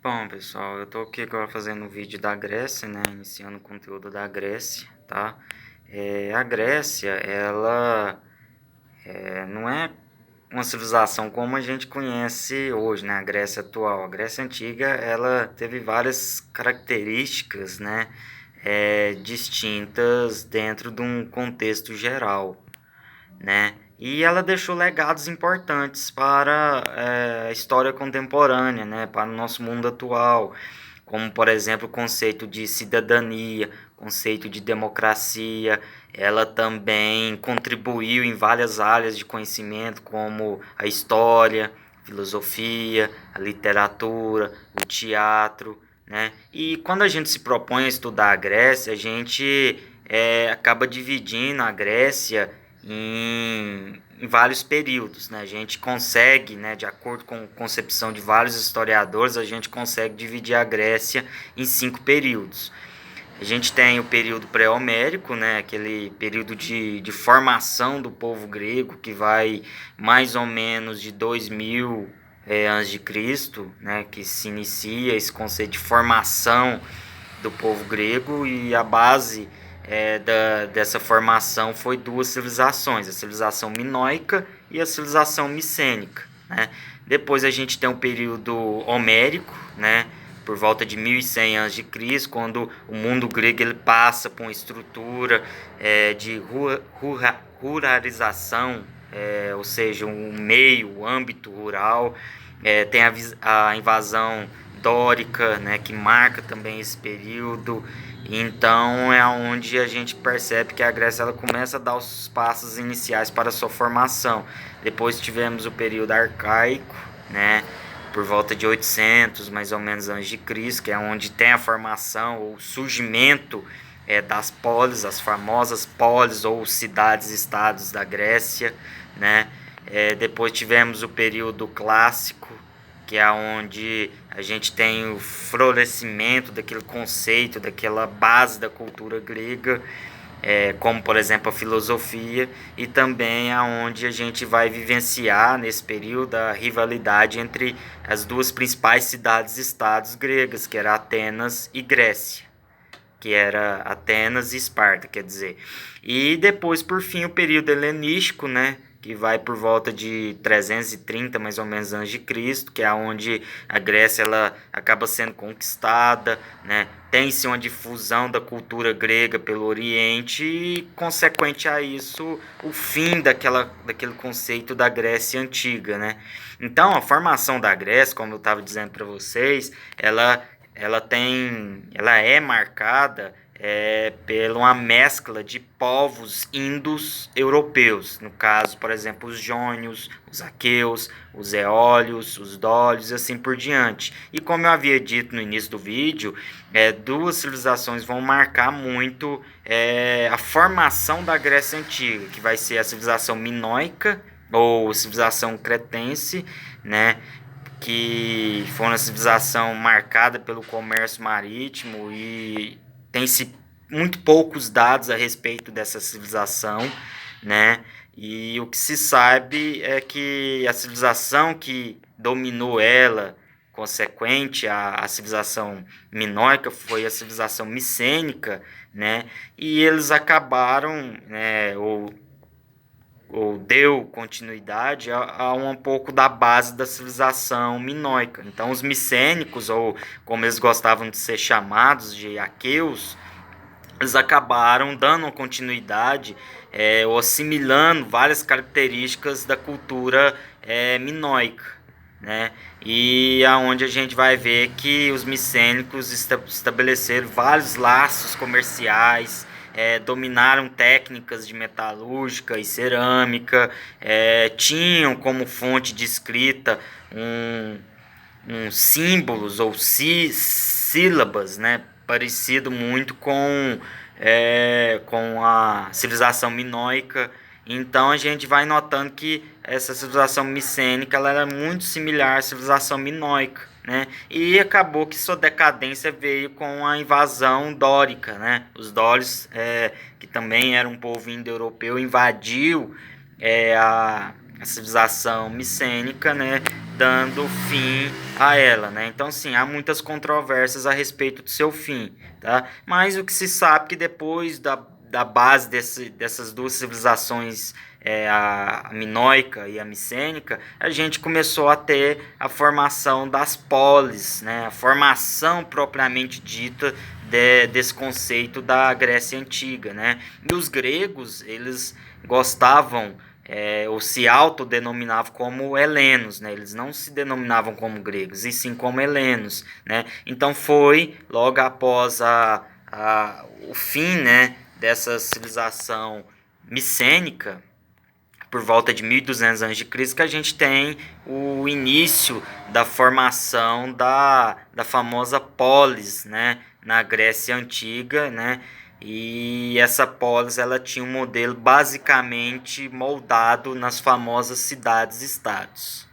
Bom, pessoal, eu tô aqui agora fazendo um vídeo da Grécia, né? Iniciando o conteúdo da Grécia, tá? A Grécia, ela não é uma civilização como a gente conhece hoje, né? A Grécia atual. A Grécia antiga, ela teve várias características, né? Distintas dentro de um contexto geral, né? E ela deixou legados importantes para a história contemporânea, né? Para o nosso mundo atual, como, por exemplo, o conceito de cidadania, conceito de democracia. Ela também contribuiu em várias áreas de conhecimento, como a história, filosofia, a literatura, o teatro, né? E quando a gente se propõe a estudar a Grécia, a gente acaba dividindo a Grécia em vários períodos, né? A gente consegue, né, de acordo com a concepção de vários historiadores, a gente consegue dividir a Grécia em 5 períodos. A gente tem o período pré-homérico, né, aquele período de formação do povo grego, que vai mais ou menos de 2000 antes de Cristo, né, que se inicia esse conceito de formação do povo grego, e a base dessa formação foi duas civilizações, a civilização minoica e a civilização micênica, né? Depois a gente tem o período homérico, né? Por volta de 1100 a.C., quando o mundo grego ele passa por uma estrutura de ruralização, ou seja, um meio, o âmbito rural. Tem a invasão dórica, né, que marca também esse período. Então é onde a gente percebe que a Grécia ela começa a dar os passos iniciais para a sua formação. Depois tivemos o período arcaico, né, por volta de 800 mais ou menos antes de Cristo, que é onde tem a formação ou surgimento das polis, as famosas polis ou cidades-estados da Grécia, né? Depois tivemos o período clássico, que é onde a gente tem o florescimento daquele conceito, daquela base da cultura grega, como por exemplo a filosofia, e também aonde a gente vai vivenciar nesse período a rivalidade entre as duas principais cidades-estados gregas, que era Atenas e Grécia, que era Atenas e Esparta, quer dizer. E depois, por fim, o período helenístico, né, que vai por volta de 330 mais ou menos antes de Cristo, que é onde a Grécia ela acaba sendo conquistada, né? Tem-se uma difusão da cultura grega pelo Oriente e, consequente a isso, o fim daquele conceito da Grécia antiga, né? Então, a formação da Grécia, como eu estava dizendo para vocês, ela é marcada pela uma mescla de povos indo-europeus, no caso, por exemplo, os jônios, os aqueus, os eólios, os dólios e assim por diante. E como eu havia dito no início do vídeo, duas civilizações vão marcar muito a formação da Grécia Antiga, que vai ser a civilização minoica ou civilização cretense, né? Que foi uma civilização marcada pelo comércio marítimo, e tem-se muito poucos dados a respeito dessa civilização, né? E o que se sabe é que a civilização que dominou ela, consequente à civilização minoica, foi a civilização micênica, né? E eles acabaram, né, ou deu continuidade a um pouco da base da civilização minoica. Então, os micênicos, ou como eles gostavam de ser chamados, de aqueus, eles acabaram dando uma continuidade ou assimilando várias características da cultura minoica, né? E aonde a gente vai ver que os micênicos estabeleceram vários laços comerciais, dominaram técnicas de metalúrgica e cerâmica, tinham como fonte de escrita símbolos ou sílabas, né, parecido muito com a civilização minoica. Então a gente vai notando que essa civilização micênica ela era muito similar à civilização minoica, né? E acabou que sua decadência veio com a invasão dórica, né? Os dórios, que também era um povo indo-europeu, invadiu a civilização micênica, né? dando fim a ela, né? Então, sim, há muitas controvérsias a respeito do seu fim, tá? Mas o que se sabe que depois da base dessas duas civilizações, a minoica e a micênica, a gente começou a ter a formação das polis, né? A formação propriamente dita desse conceito da Grécia Antiga, né? E os gregos, eles gostavam, ou se autodenominavam como helenos, né? Eles não se denominavam como gregos, e sim como helenos, né? Então foi logo após o fim, né, dessa civilização micênica, por volta de 1200 a.C., que a gente tem o início da formação da famosa polis, né, na Grécia Antiga, né, e essa polis ela tinha um modelo basicamente moldado nas famosas cidades-estados.